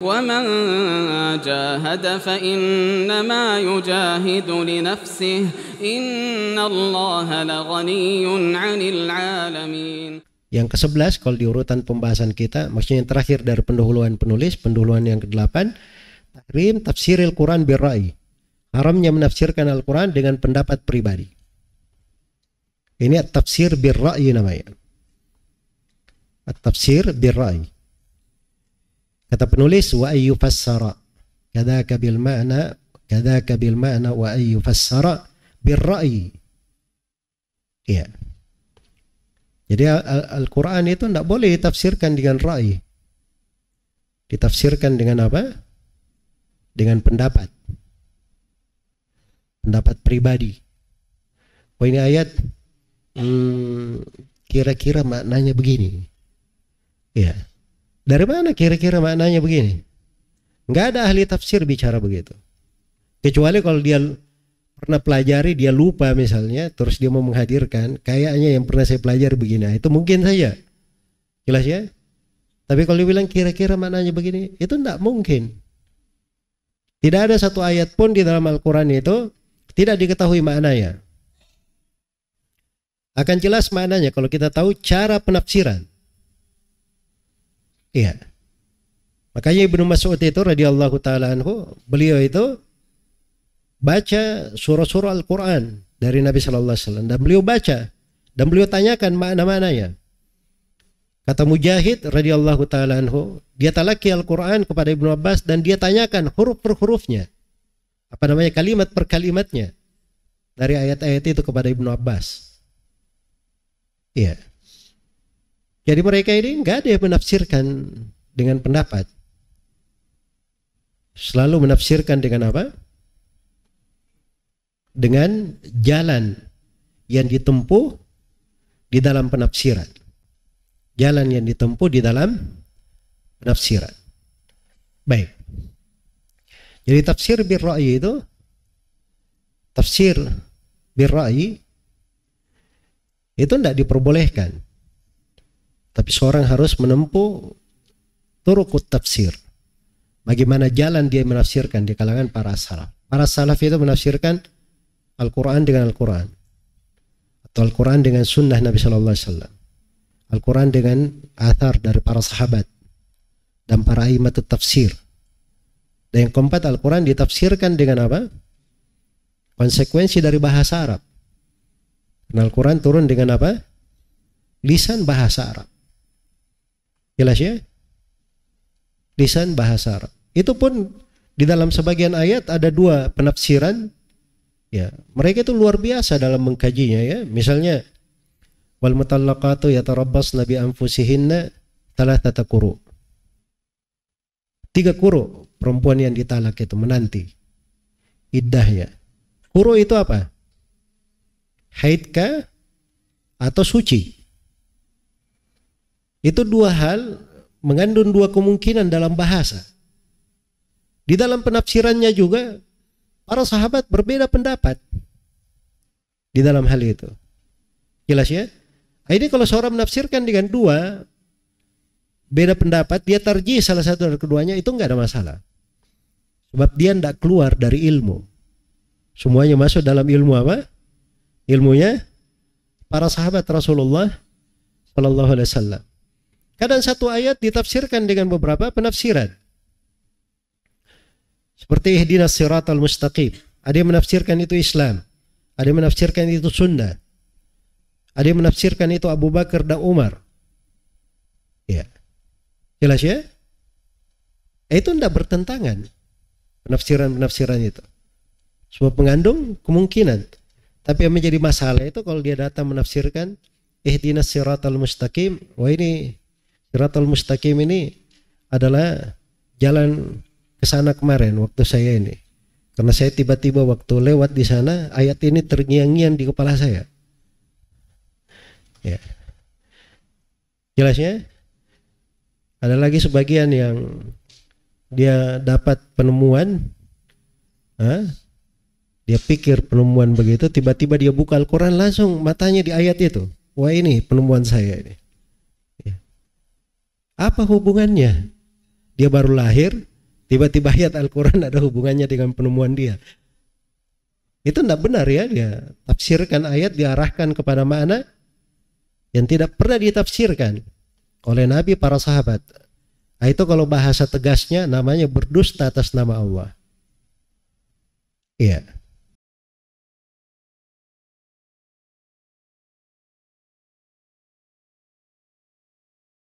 ومن جاهد فإنما يجاهد لنفسه إن الله لغني عن العالمين. Yang ke-11 kalau di urutan pembahasan kita, maksudnya yang terakhir dari pendahuluan penulis, pendahuluan yang ke-8, tahrim tafsiril Quran birra'i. Haramnya menafsirkan Al-Quran dengan pendapat pribadi. Ini tafsir birra'i namanya. Tafsir birra'i. Kata penulis wa ayyu fassara kadzaka bil ma'na wa ayyu fassara birra'i. Ya. Jadi Al-Quran itu tidak boleh ditafsirkan dengan ra'i. Ditafsirkan dengan apa? Dengan pendapat. Pendapat pribadi. Oh ini ayat kira-kira maknanya begini. Ya. Dari mana kira-kira maknanya begini? Enggak ada ahli tafsir bicara begitu. Kecuali kalau dia pernah pelajari, dia lupa misalnya, terus dia mau menghadirkan, kayaknya yang pernah saya pelajari begini, itu mungkin saja. Jelas ya? Tapi kalau dia bilang kira-kira maknanya begini, itu tidak mungkin. Tidak ada satu ayat pun di dalam Al-Quran itu tidak diketahui maknanya. Akan jelas maknanya kalau kita tahu cara penafsiran. Iya. Makanya Ibnu Mas'ud itu radhiyallahu taala anhu, beliau itu baca surah-surah Al-Quran dari Nabi Sallallahu Alaihi Wasallam dan beliau baca dan beliau tanyakan makna-maknanya. Kata Mujahid radhiyallahu taala anhu, dia talaki Al-Quran kepada Ibnu Abbas dan dia tanyakan huruf per hurufnya, apa namanya, kalimat per kalimatnya dari ayat-ayat itu kepada Ibnu Abbas. Iya. Jadi mereka ini enggak ada yang menafsirkan dengan pendapat. Selalu menafsirkan dengan apa? Dengan jalan yang ditempuh di dalam penafsiran. Jalan yang ditempuh di dalam penafsiran. Baik. Jadi tafsir birra'i itu, tafsir birra'i itu tidak diperbolehkan. Tapi seorang harus menempuh turukut tafsir. Bagaimana jalan dia menafsirkan di kalangan para salaf. Para salaf itu menafsirkan Al-Quran dengan Al-Quran, atau Al-Quran dengan sunnah Nabi Sallallahu Alaihi Wasallam, Al-Quran dengan athar dari para sahabat dan para aimatut tafsir. Dan yang keempat, Al-Quran ditafsirkan dengan apa? Konsekuensi dari bahasa Arab. Dan Al-Quran turun dengan apa? Lisan bahasa Arab. Jelas ya? Lisan bahasa Arab. Itu pun di dalam sebagian ayat ada dua penafsiran. Ya, mereka itu luar biasa dalam mengkajinya ya. Misalnya wal mutallaqatu yatarabbasna bi anfusihinna thalathata quru. 3 quru perempuan yang ditalak itu menanti iddahnya. Quru itu apa? Haid kah atau suci? Itu dua hal mengandung dua kemungkinan dalam bahasa. Di dalam penafsirannya juga para sahabat berbeda pendapat di dalam hal itu. Jelas ya? Ini kalau seorang menafsirkan dengan dua beda pendapat, dia tarjih salah satu dari keduanya, itu enggak ada masalah. Sebab dia tidak keluar dari ilmu. Semuanya masuk dalam ilmu apa? Ilmunya para sahabat Rasulullah Sallallahu Alaihi Wasallam. Kadang satu ayat ditafsirkan dengan beberapa penafsiran. Seperti ihdinas siratal mustaqim. Ada yang menafsirkan itu Islam. Ada yang menafsirkan itu sunnah. Ada yang menafsirkan itu Abu Bakar dan Umar. Ya. Jelas ya? Itu tidak bertentangan. Penafsiran-penafsiran itu. Sebab mengandung kemungkinan. Tapi yang menjadi masalah itu kalau dia datang menafsirkan ihdinas siratal mustaqim. Wah ini siratal mustaqim ini adalah jalan ke sana kemarin waktu saya ini. Karena saya tiba-tiba waktu lewat di sana, ayat ini terngiang-ngiang di kepala saya. Ya. Jelas ya? Ada lagi sebagian yang dia dapat penemuan, dia pikir penemuan begitu, tiba-tiba dia buka Al-Quran langsung matanya di ayat itu. Wah ini penemuan saya ini. Ya. Apa hubungannya? Dia baru lahir, tiba-tiba ayat Al-Quran ada hubungannya dengan penemuan dia. Itu tidak benar ya, dia tafsirkan ayat diarahkan kepada makna yang tidak pernah ditafsirkan oleh Nabi, para sahabat. Nah, itu kalau bahasa tegasnya namanya berdusta atas nama Allah. Iya.